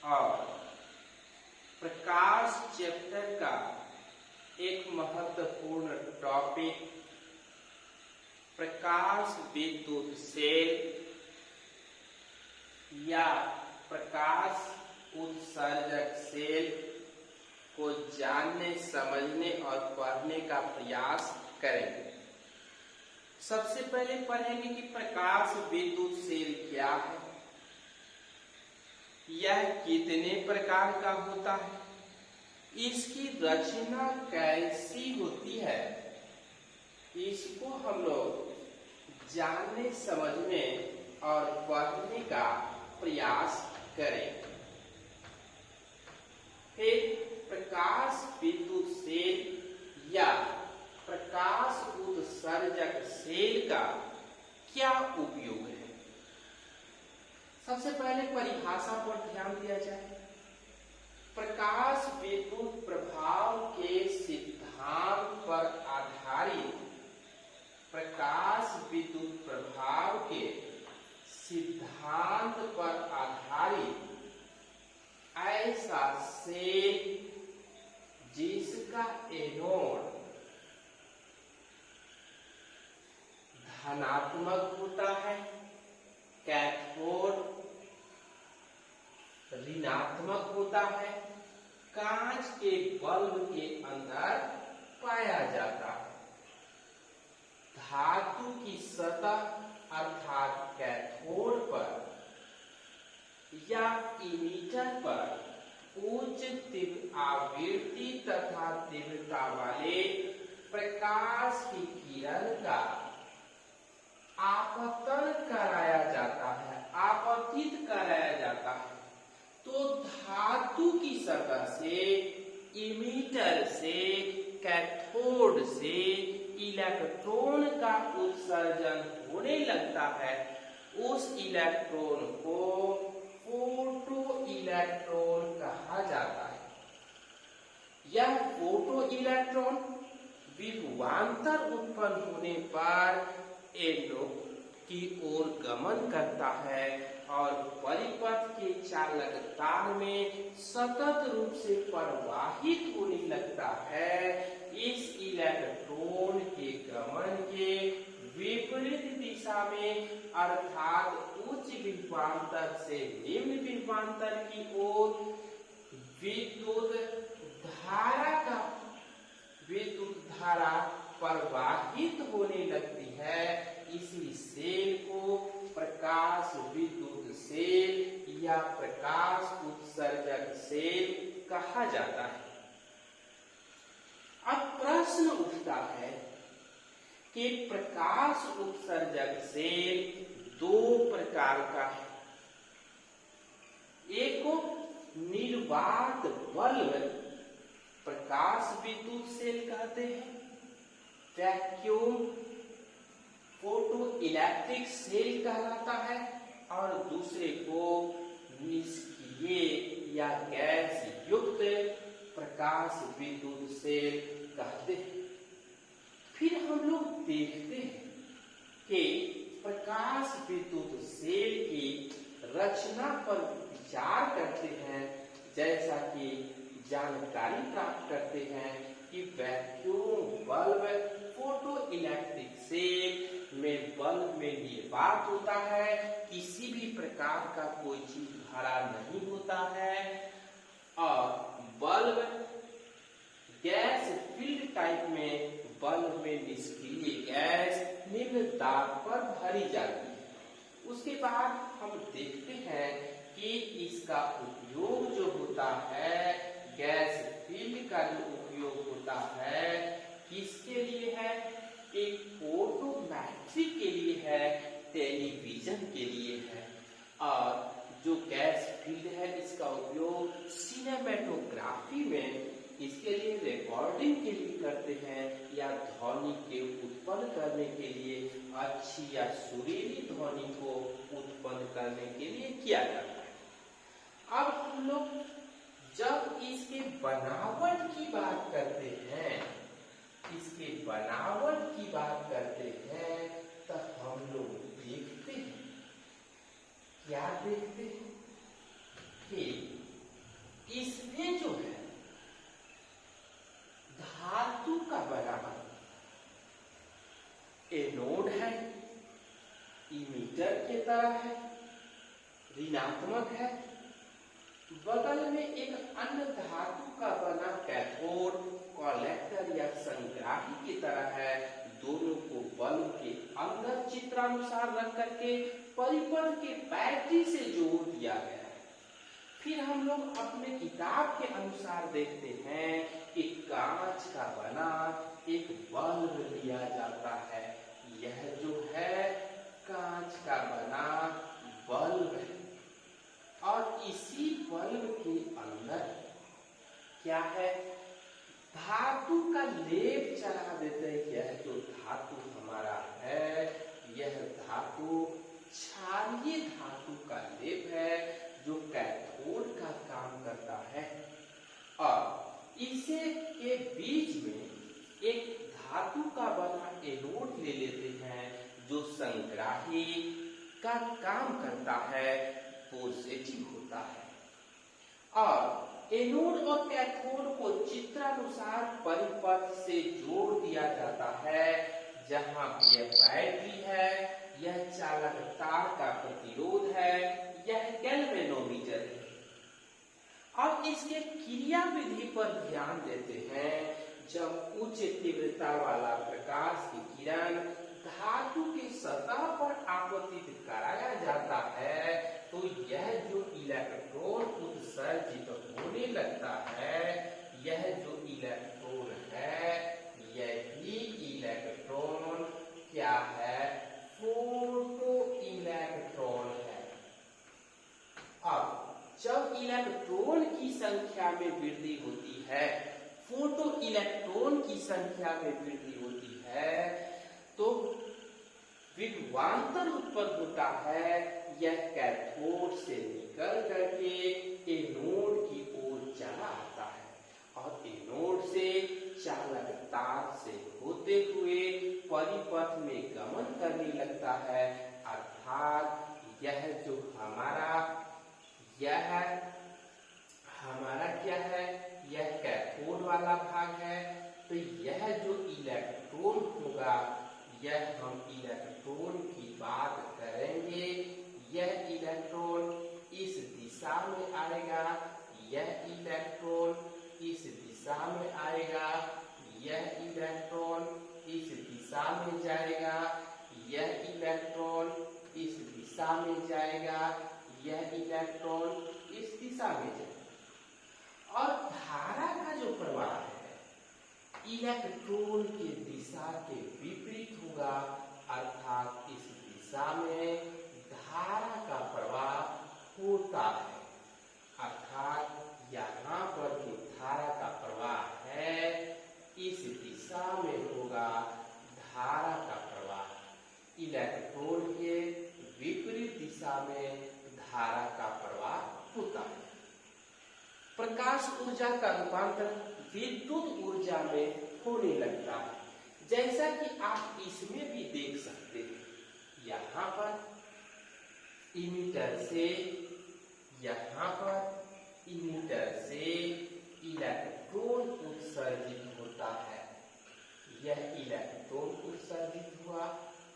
और प्रकाश चैप्टर का एक महत्वपूर्ण टॉपिक प्रकाश विद्युत सेल या प्रकाश उत्सर्जक सेल को जानने, समझने और पढ़ने का प्रयास करेंगे। सबसे पहले पढ़ेंगे कि प्रकाश विद्युत सेल क्या है, यह कितने प्रकार का होता है, इसकी रचना कैसी होती है, इसको हम लोग जानने, समझने और पढ़ने का प्रयास करें। फिर प्रकाश विद्युत सेल या प्रकाश उत्सर्जक सेल का क्या उपयोग है। सबसे पहले परिभाषा पर ध्यान दिया जाए। प्रकाश विद्युत प्रभाव के सिद्धांत पर आधारित प्रकाश विद्युत प्रभाव के सिद्धांत पर आधारित ऐसा सेल जिसका एनोड धनात्मक होता है, कैथोड ऋणात्मक होता है, कांच के बल्ब के अंदर पाया जाता है। धातु की सतह अर्थात कैथोड पर या इमीटर पर उच्च आवृत्ति तथा तीव्रता वाले प्रकाश की किरण का आपतन कराया जाता है, आपतित कराया जाता है। तो धातु की सतह से, इमीटर से, कैथोड से इलेक्ट्रॉन का उत्सर्जन होने लगता है। उस इलेक्ट्रॉन को फोटो इलेक्ट्रॉन कहा जाता है। यह फोटो इलेक्ट्रॉन विभवांतर उत्पन्न होने पर एनोड की ओर गमन करता है और परिपथ के चालक तार में सतत रूप से प्रवाहित होने लगता है। इस इलेक्ट्रॉन के गमन के विपरीत दिशा में अर्थात उच्च विभवांतर से निम्न विभवांतर की ओर विद्युत धारा प्रवाहित होने लगती है। इसी सेल को प्रकाश विद्युत सेल या प्रकाश उत्सर्जक सेल कहा जाता है। अब प्रश्न उठता है कि प्रकाश उत्सर्जक सेल दो प्रकार का है। एक को निर्वात बल्ब प्रकाश विद्युत सेल कहते हैं, वैक्यूम फोटो इलेक्ट्रिक सेल कहलाता है, और दूसरे को निष्क्रिय या गैस युक्त प्रकाश विद्युत सेल कहते हैं। फिर हम लोग देखते हैं कि प्रकाश विद्युत सेल की रचना पर विचार करते हैं, जैसा कि जानकारी प्राप्त करते हैं कि vacuum bulb photo electric cell में बल्ब में निर्वात होता है, किसी भी प्रकार का कोई चीज भरा नहीं होता है, और बल्ब गैस फील्ड टाइप में बल्ब में निष्क्रिय गैस निम्न दाब पर भरी जाती है। उसके बाद हम देखते हैं कि इसका उपयोग जो होता है, गैस फील्ड का जो उपयोग होता है, किसके लिए है? एक फोटोमेट्रिक के लिए है, टेलीविजन के लिए है। और जो गैस फील्ड है, इसका उपयोग सिनेमेटोग्राफी में इसके लिए रिकॉर्डिंग के लिए करते हैं, या ध्वनि के उत्पन्न करने के लिए, अच्छी या सुरीली ध्वनि को उत्पन्न करने के लिए किया जाता है। अब हम लोग जब इसके बनावट की बात करते हैं, इसके बनावट की बात करते हैं, तो हम लोग देखते हैं, क्या देखते हैं कि मीटर की तरह है, ऋणात्मक है। बगल में एक अन्य धातु का बना कैथोड कलेक्टर या संग्राही की तरह है। दोनों को बल्ब के अंदर चित्रानुसार रख करके परिपथ के बैटरी से जोड़ दिया गया है। फिर हम लोग अपने किताब के अनुसार देखते हैं कि कांच का बना एक बल्ब लिया जाता है। यह जो है कांच का बना बल्ब है और इसी बल्ब के अंदर क्या है, धातु का लेप चढ़ा देते हैं। यह जो धातु हमारा है, यह धातु क्षारीय धातु का लेप है जो कैथोड का काम करता है। और इसे के बीच में एक धातु का बना एनोड ले लेते हैं जो संग्राही का काम करता है, पॉजिटिव होता है। और एनोड और कैथोड को चित्रानुसार परिपथ से जोड़ दिया जाता है। जहां यह बैटरी है, यह चालक तार का प्रतिरोध है, यह गैल्वेनोमीटर है। अब इसके क्रिया विधि पर ध्यान देते हैं। जब उच्च तीव्रता वाला प्रकाश की किरण धातु की सतह पर आपतित कराया जाता है तो यह जो इलेक्ट्रॉन उत्सर्जित होने लगता है, यह जो इलेक्ट्रॉन है, यही इलेक्ट्रॉन क्या है, फोटो इलेक्ट्रॉन है। अब जब इलेक्ट्रॉन की संख्या में वृद्धि होती है, फोटो इलेक्ट्रॉन की संख्या में वृद्धि होती है, तो विभवांतर उत्पन्न होता है। यह कैथोड से निकल करके एनोड की ओर चला आता है और एनोड से चालक तार से होते हुए परिपथ में गमन करने लगता है। अर्थात यह जो हमारा क्या है, यह कैथोड वाला भाग है। तो यह जो इलेक्ट्रॉन होगा, यह हम इलेक्ट्रॉन की बात करेंगे। यह इलेक्ट्रॉन इस दिशा में आएगा, यह इलेक्ट्रॉन इस दिशा में आएगा, यह इलेक्ट्रॉन इस दिशा में जाएगा, यह इलेक्ट्रॉन इस दिशा में जाएगा, यह इलेक्ट्रॉन इस दिशा में जाएगा। और धारा का जो प्रवाह है, इलेक्ट्रॉन की दिशा के विपरीत होगा। अर्थात इस दिशा में धारा का प्रवाह होता है। अर्थात यहाँ पर जो धारा का प्रवाह है, इस दिशा में होगा धारा का प्रवाह। इलेक्ट्रॉन के विपरीत दिशा में धारा का प्रवाह होता है। प्रकाश ऊर्जा का रूपांतर विद्युत ऊर्जा में होने लगता है, जैसा कि आप इसमें भी देख सकते हैं। यहाँ पर इमीटर से, यहाँ पर इमीटर से इलेक्ट्रॉन उत्सर्जित होता है। यह इलेक्ट्रॉन उत्सर्जित हुआ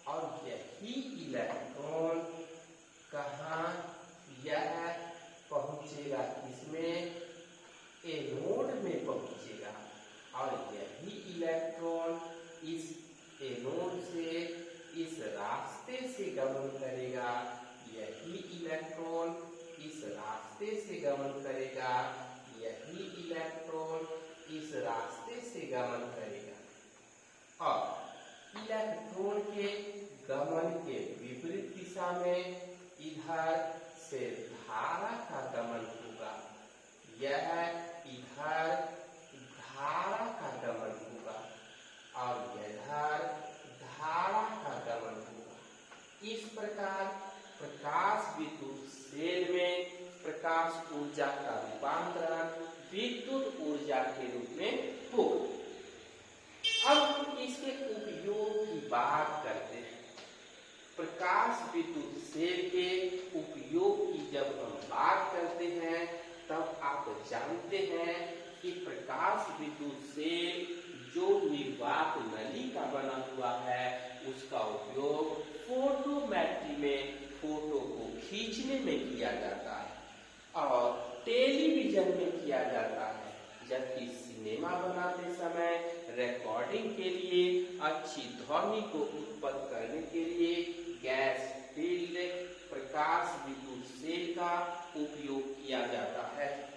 और यही इलेक्ट्रॉन कहाँ, यह पहुंचेगा किसमें, एनोड में पहुंचेगा। और यही इलेक्ट्रॉन इस एनोड से इस रास्ते से गमन करेगा, यही इलेक्ट्रॉन इस रास्ते से गमन करेगा, यही इलेक्ट्रॉन इस रास्ते से गमन करेगा। और इलेक्ट्रॉन के गमन के विपरीत दिशा में इधर से धारा का गमन होगा, यह इधर धारा का गमन होगा और इधर धारा का गमन होगा। इस प्रकार प्रकाश विद्युत सेल में प्रकाश ऊर्जा का रूपांतरण विद्युत ऊर्जा के रूप में होगा। अब हम इसके उपयोग की बात करते हैं। प्रकाश विद्युत सेल के उपयोग की जब हम बात करते हैं, तब आप जानते हैं कि प्रकाश विद्युत सेल जो निर्वात नली का बना हुआ है, उसका उपयोग फोटोमेट्री में फोटो को खींचने में किया जाता है और टेलीविजन में किया जाता है, जबकि सिनेमा बनाते समय रिकॉर्डिंग के लिए अच्छी ध्वनि को उत्पन्न करने के लिए गैस फील्ड प्रकाश विद्युत सेल का उपयोग किया जाता है।